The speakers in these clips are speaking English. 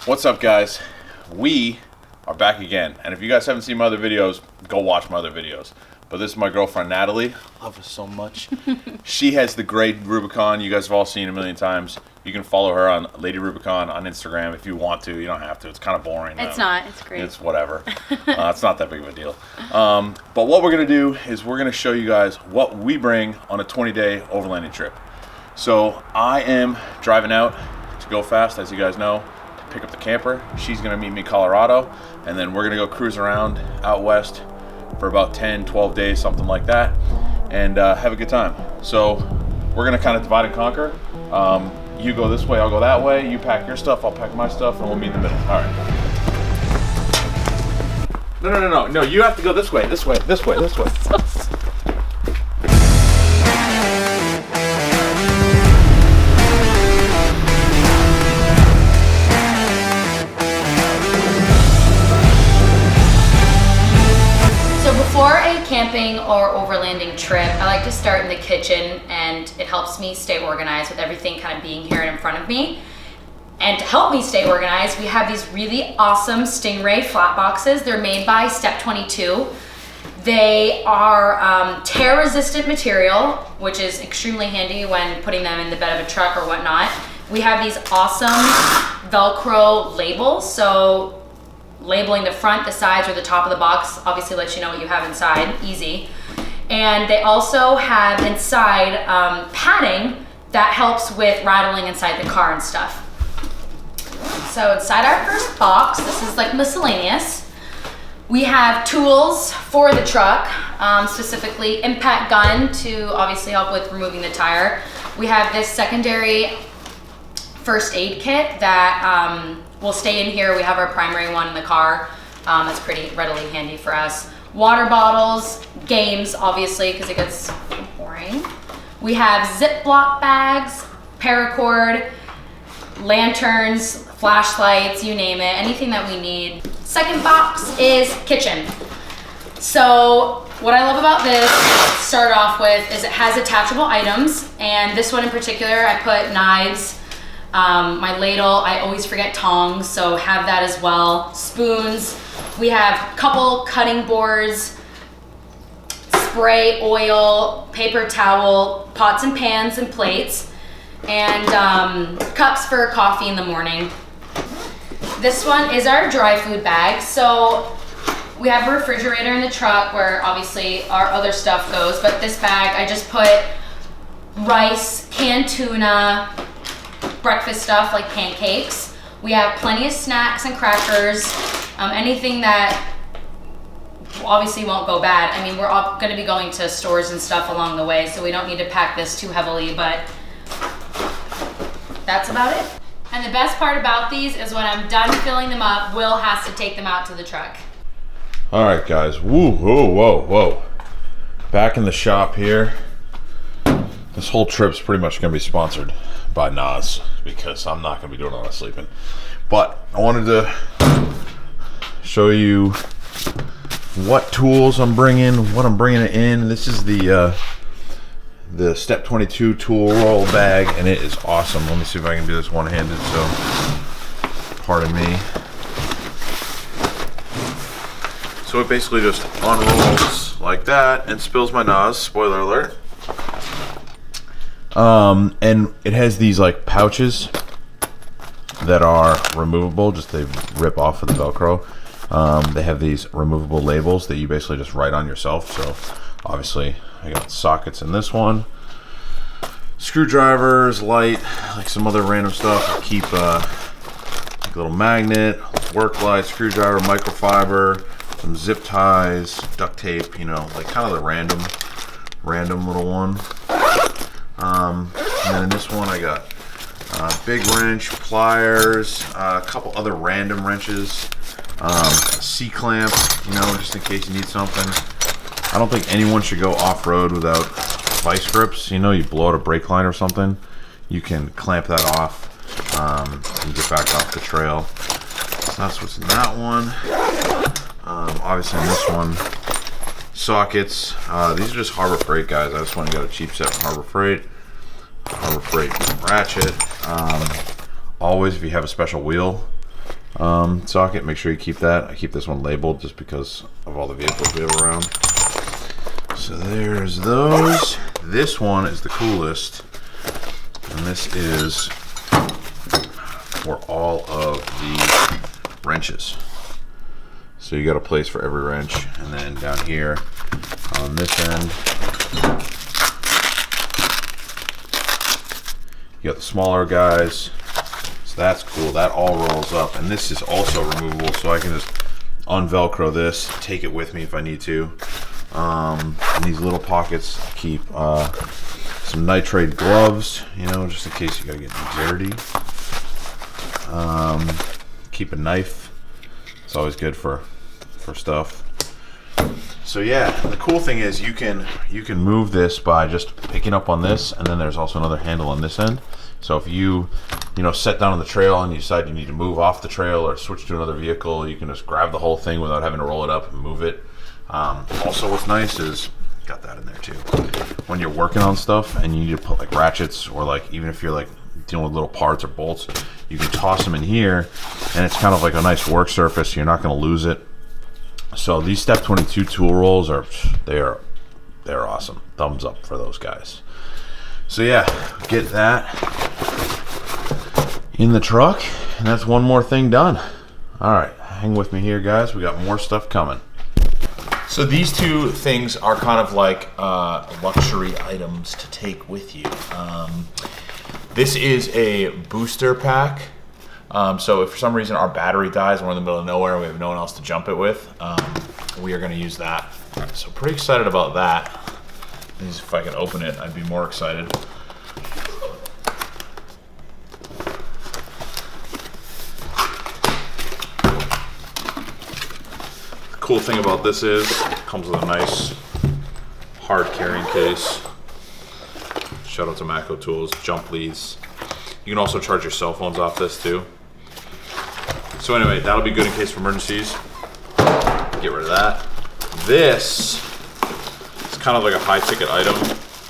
What's up, guys? We are back again, and if you guys haven't seen my other videos, go watch my other videos. But this is my girlfriend Natalie. I love her so much. She has the gray Rubicon. You guys have all seen it a million times. You can follow her on Lady Rubicon on Instagram if you want to. You don't have to. It's kind of boring. It's not. It's great. It's whatever. It's not that big of a deal. But what we're going to do is we're going to show you guys what we bring on a 20-day overlanding trip. So I am driving out to go fast, as you guys know, to pick up the camper. She's going to meet me in Colorado, and then we're going to go cruise around out west for about 10, 12 days, something like that, and have a good time. So we're going to kind of divide and conquer. You go this way, I'll go that way. You pack your stuff, I'll pack my stuff, and we'll meet in the middle. All right. No, you have to go this way, this way, this way, this way. Before a camping or overlanding trip, I like to start in the kitchen, and it helps me stay organized with everything kind of being here in front of me. And to help me stay organized, we have these really awesome Stingray flat boxes. They're made by Step 22. They are tear-resistant material, which is extremely handy when putting them in the bed of a truck or whatnot. We have these awesome Velcro labels, so labeling the front, the sides, or the top of the box obviously lets you know what you have inside, easy. And they also have inside padding that helps with rattling inside the car and stuff. So inside our first box, this is like miscellaneous. We have tools for the truck, specifically impact gun to obviously help with removing the tire. We have this secondary first aid kit that will stay in here. We have our primary one in the car. That's pretty readily handy for us. Water bottles, games, obviously, because it gets boring. We have Ziploc bags, paracord, lanterns, flashlights, you name it, anything that we need. Second box is kitchen. So what I love about this, to start off with, is it has attachable items, and this one in particular, I put knives, my ladle, I always forget tongs, so have that as well. Spoons, we have a couple cutting boards, spray, oil, paper towel, pots and pans and plates, and cups for coffee in the morning. This one is our dry food bag. So we have a refrigerator in the truck where obviously our other stuff goes, but this bag, I just put rice, canned tuna, breakfast stuff like pancakes. We have plenty of snacks and crackers, anything that obviously won't go bad. I mean, we're all going to be going to stores and stuff along the way, so we don't need to pack this too heavily, but that's about it. And the best part about these is when I'm done filling them up, Will has to take them out to the truck. All right, guys. Whoa. Back in the shop here. This whole trip's pretty much going to be sponsored by Nas, because I'm not going to be doing a lot of sleeping. But I wanted to show you what tools I'm bringing, what I'm bringing it in. This is the Step 22 tool roll bag, and it is awesome. Let me see if I can do this one-handed, so pardon me. So it basically just unrolls like that and spills my Nas, spoiler alert. And it has these like pouches that are removable, just they rip off of the Velcro. They have these removable labels that you basically just write on yourself. So obviously I got sockets in this one, screwdrivers, light, like some other random stuff. I keep like a little magnet, work light, screwdriver, microfiber, some zip ties, duct tape, you know, like kind of the random little one. And then in this one I got big wrench, pliers, a couple other random wrenches, a C-clamp, you know, just in case you need something. I don't think anyone should go off-road without vice grips. You know, you blow out a brake line or something, you can clamp that off and get back off the trail. So that's what's in that one. Obviously in this one, sockets. These are just Harbor Freight, guys. I just want to get a cheap set from Harbor Freight ratchet. Always, if you have a special wheel, socket. Make sure you keep that. I keep this one labeled just because of all the vehicles we have around. So there's those. This one is the coolest, and this is for all of the wrenches. So you got a place for every wrench, and then down here on this end, you got the smaller guys. So that's cool. That all rolls up, and this is also removable, so I can just unvelcro this, take it with me if I need to. In these little pockets, keep some nitrate gloves, you know, just in case you gotta get dirty. Keep a knife. It's always good for stuff. So yeah, the cool thing is you can move this by just picking up on this, and then there's also another handle on this end. So if you set down on the trail and you decide you need to move off the trail or switch to another vehicle, you can just grab the whole thing without having to roll it up and move it. Also, what's nice is, got that in there too, when you're working on stuff and you need to put like ratchets, or like even if you're like dealing with little parts or bolts, you can toss them in here, and it's kind of like a nice work surface. You're not going to lose it. So these Step 22 tool rolls they're awesome. Thumbs up for those guys. So yeah, get that in the truck, and that's one more thing done. All right, hang with me here, guys. We got more stuff coming. So these two things are kind of like luxury items to take with you. This is a booster pack. So if for some reason our battery dies and we're in the middle of nowhere and we have no one else to jump it with, we are going to use that. So pretty excited about that. If I could open it, I'd be more excited. The cool thing about this is it comes with a nice hard carrying case. Shout out to Macco Tools, jump leads. You can also charge your cell phones off this too. So anyway, that'll be good in case of emergencies. Get rid of that. This is kind of like a high ticket item,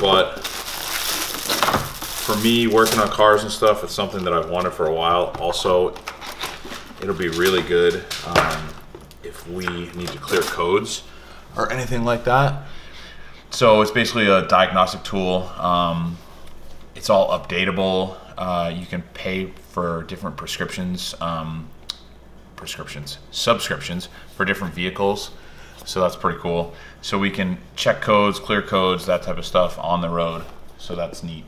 but for me, working on cars and stuff, it's something that I've wanted for a while. Also, it'll be really good if we need to clear codes or anything like that. So it's basically a diagnostic tool. It's all updatable. You can pay for different subscriptions for different vehicles. So that's pretty cool. So we can check codes, clear codes, that type of stuff on the road. So that's neat.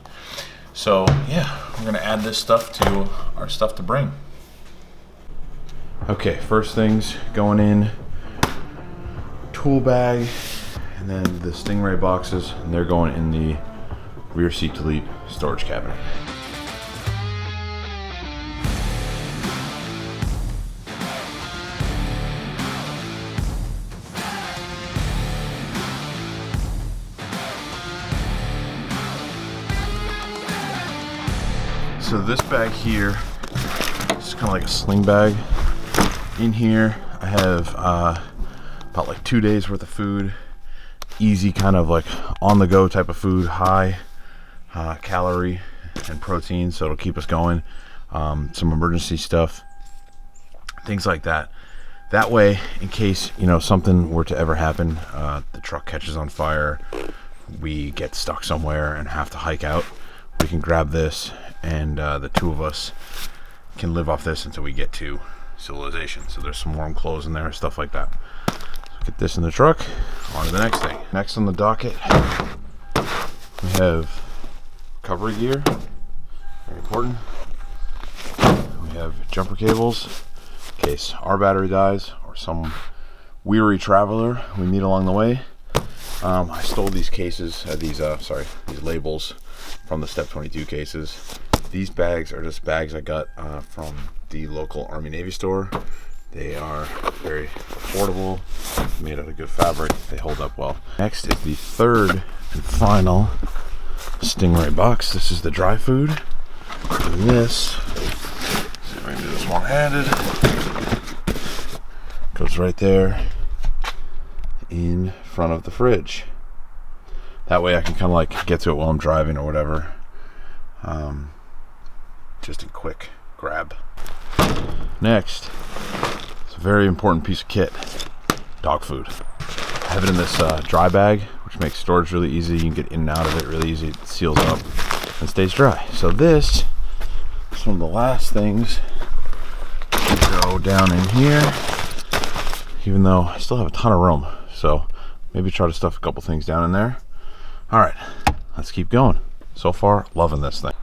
So yeah, we're gonna add this stuff to our stuff to bring. Okay, first things going in, tool bag, and then the Stingray boxes, and they're going in the rear seat delete storage cabinet. So this bag here is kind of like a sling bag. In here I have about like 2 days worth of food. Easy, kind of like on the go type of food, high calorie and protein, so it'll keep us going. Some emergency stuff, things like that. That way, in case something were to ever happen, the truck catches on fire, we get stuck somewhere and have to hike out, we can grab this, and the two of us can live off this until we get to civilization. So there's some warm clothes in there, stuff like that. So get this in the truck, on to the next thing. Next on the docket, we have recovery gear, very important. We have jumper cables in case our battery dies or some weary traveler we meet along the way. I stole these cases, these labels from the Step 22 cases. These bags are just bags I got from the local Army Navy store. They are very affordable, made out of good fabric, they hold up well. Next is the third and final Stingray box. This is the dry food. And this, see if I can do this one-handed, goes right there in front of the fridge. That way I can kind of like get to it while I'm driving or whatever. Just a quick grab. Next, it's a very important piece of kit, dog food. I have it in this dry bag, which makes storage really easy. You can get in and out of it really easy. It seals up and stays dry. So this is one of the last things to go down in here, even though I still have a ton of room. So maybe try to stuff a couple things down in there. All right, let's keep going. So far, loving this thing.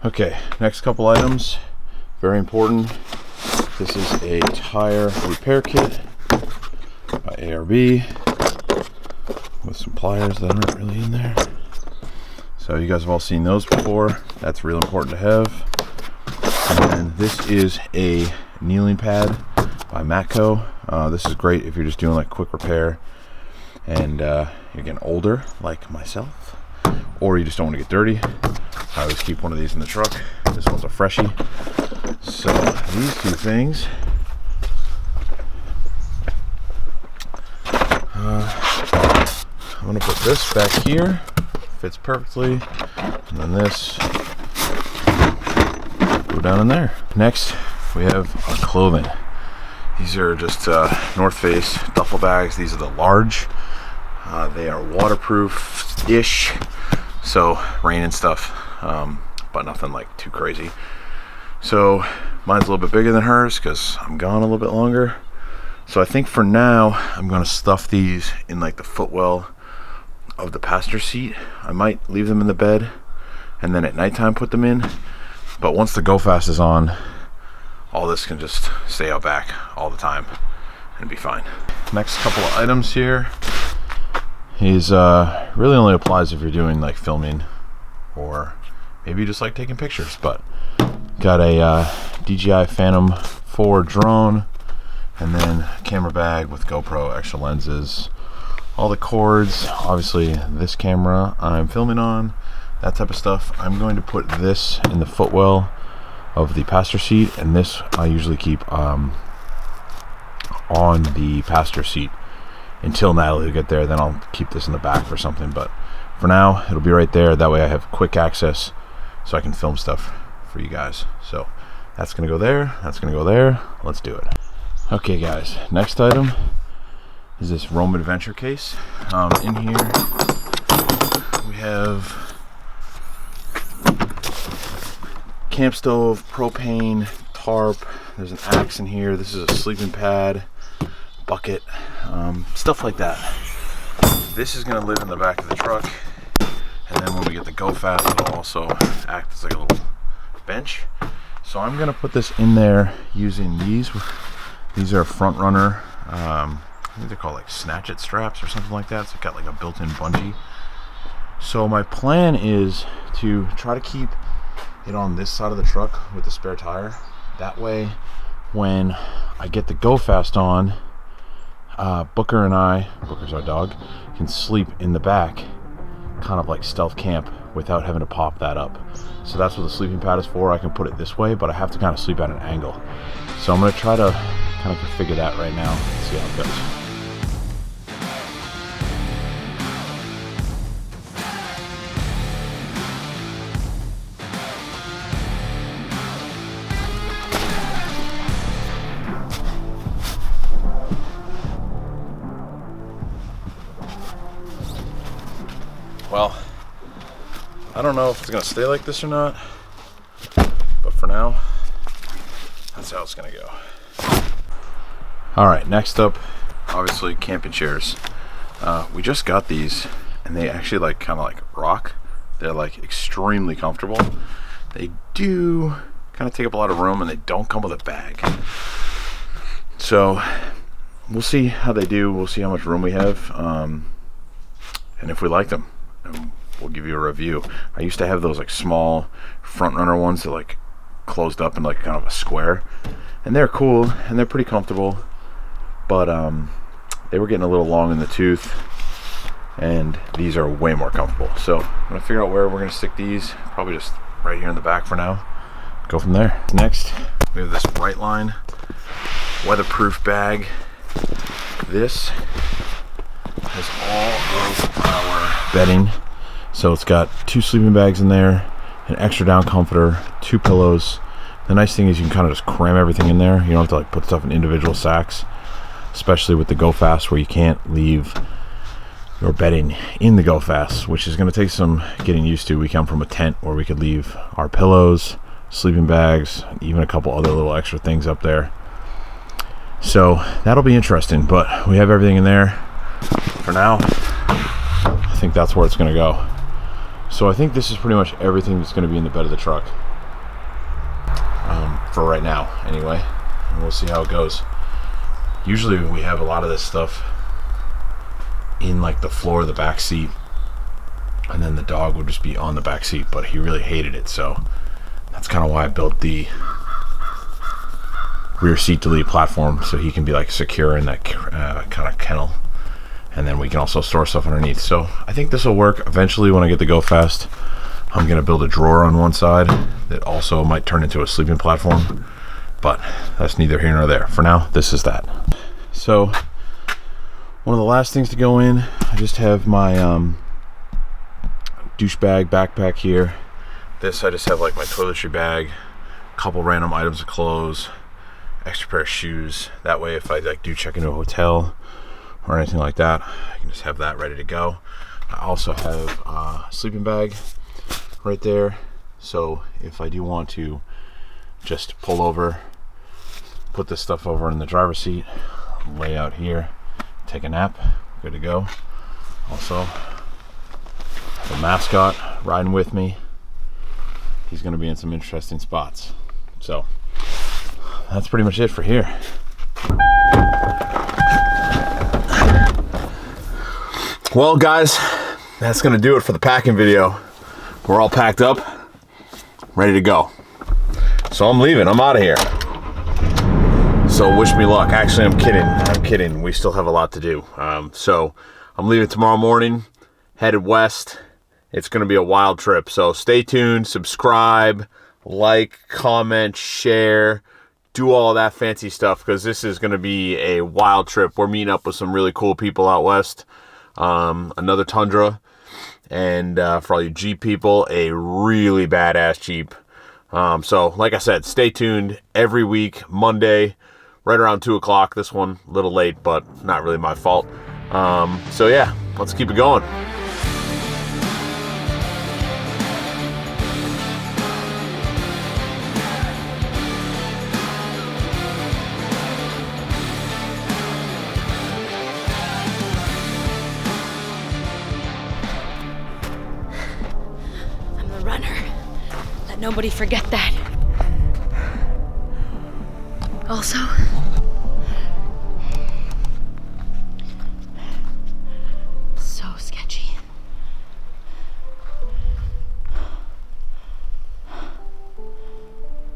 Okay, next couple items, very important. This is a tire repair kit by ARB with some pliers that aren't really in there. So you guys have all seen those before. That's real important to have. And then this is a kneeling pad by Matco. This is great if you're just doing like quick repair and you're getting older like myself, or you just don't want to get dirty. I always keep one of these in the truck. This one's a freshie. So these two things, I'm gonna put this back here, fits perfectly, and then this go down in there. Next, we have our clothing. These are just North Face duffel bags. These are the large. They are waterproof-ish, so rain and stuff, but nothing like too crazy. So mine's a little bit bigger than hers because I'm gone a little bit longer. So I think for now I'm going to stuff these in like the footwell of the passenger seat. I might leave them in the bed and then at nighttime put them in. But once the Go Fast is on, all this can just stay out back all the time and be fine. Next couple of items here is really only applies if you're doing like filming or maybe you just like taking pictures. But got a DJI Phantom 4 drone, and then a camera bag with GoPro extra lenses, all the cords, obviously this camera I'm filming on, that type of stuff. I'm going to put this in the footwell of the passenger seat, and this I usually keep on the passenger seat until Natalie will get there. Then I'll keep this in the back for something, but for now it'll be right there. That way I have quick access so I can film stuff for you guys. So that's gonna go there, that's gonna go there. Let's do it. Okay guys, next item is this Roam Adventure case. In here we have camp stove, propane, tarp. There's an axe in here. This is a sleeping pad, bucket, stuff like that. This is gonna live in the back of the truck, and then when we get the Go Fast, it'll also act as like a little bench. So I'm gonna put this in there using these. These are front runner, I think they're called like snatch it straps or something like that. So it's got like a built-in bungee. So my plan is to try to keep it on this side of the truck with the spare tire. That way when I get the Go Fast on, Booker and I, Booker's our dog, can sleep in the back, kind of like stealth camp, without having to pop that up. So that's what the sleeping pad is for. I can put it this way, but I have to kind of sleep at an angle. So I'm going to try to kind of configure that right now and see how it goes. Well, I don't know if it's gonna stay like this or not, but for now, that's how it's gonna go. All right, next up, obviously camping chairs. We just got these, and they actually like kind of like rock. They're like extremely comfortable. They do kind of take up a lot of room, and they don't come with a bag. So we'll see how they do. We'll see how much room we have, and if we like them. We'll give you a review. I used to have those like small front runner ones that like closed up in like kind of a square, and they're cool and they're pretty comfortable, but they were getting a little long in the tooth, and these are way more comfortable. So I'm gonna figure out where we're gonna stick these. Probably just right here in the back for now. Go from there. Next, we have this Brightline weatherproof bag. This has all of our bedding. So it's got 2 sleeping bags in there, an extra down comforter, 2 pillows, The nice thing is you can kind of just cram everything in there. You don't have to like put stuff in individual sacks, especially with the Go Fast, where you can't leave your bedding in the Go Fast, which is going to take some getting used to. We come from a tent where we could leave our pillows, sleeping bags, even a couple other little extra things up there. So that'll be interesting, but we have everything in there for now. I think that's where it's going to go. So I think this is pretty much everything that's going to be in the bed of the truck, for right now anyway, and we'll see how it goes. Usually we have a lot of this stuff in like the floor of the back seat, and then the dog would just be on the back seat, but he really hated it, so that's kind of why I built the rear seat delete platform, so he can be like secure in that kind of kennel, and then we can also store stuff underneath. So I think this will work. Eventually when I get the Go Fast, I'm gonna build a drawer on one side that also might turn into a sleeping platform, but that's neither here nor there. For now, this is that. So one of the last things to go in, I just have my douchebag backpack here. This, I just have like my toiletry bag, a couple random items of clothes, extra pair of shoes. That way if I like do check into a hotel or anything like that, I can just have that ready to go. I also have a sleeping bag right there, so if I do want to just pull over, put this stuff over in the driver's seat, lay out here, take a nap, good to go. Also, the mascot riding with me. He's going to be in some interesting spots. So that's pretty much it for here. Well guys, that's going to do it for the packing video. We're all packed up, ready to go. So I'm leaving, I'm out of here. So wish me luck. Actually, I'm kidding. We still have a lot to do. So I'm leaving tomorrow morning, headed west. It's gonna be a wild trip. So stay tuned, subscribe, like, comment, share, do all that fancy stuff, because this is gonna be a wild trip. We're meeting up with some really cool people out west. Another Tundra, and for all you Jeep people, a really badass Jeep. So like I said, stay tuned every week, Monday, right around 2 o'clock. This one a little late, but not really my fault. So yeah, let's keep it going. Runner. Let nobody forget that. Also,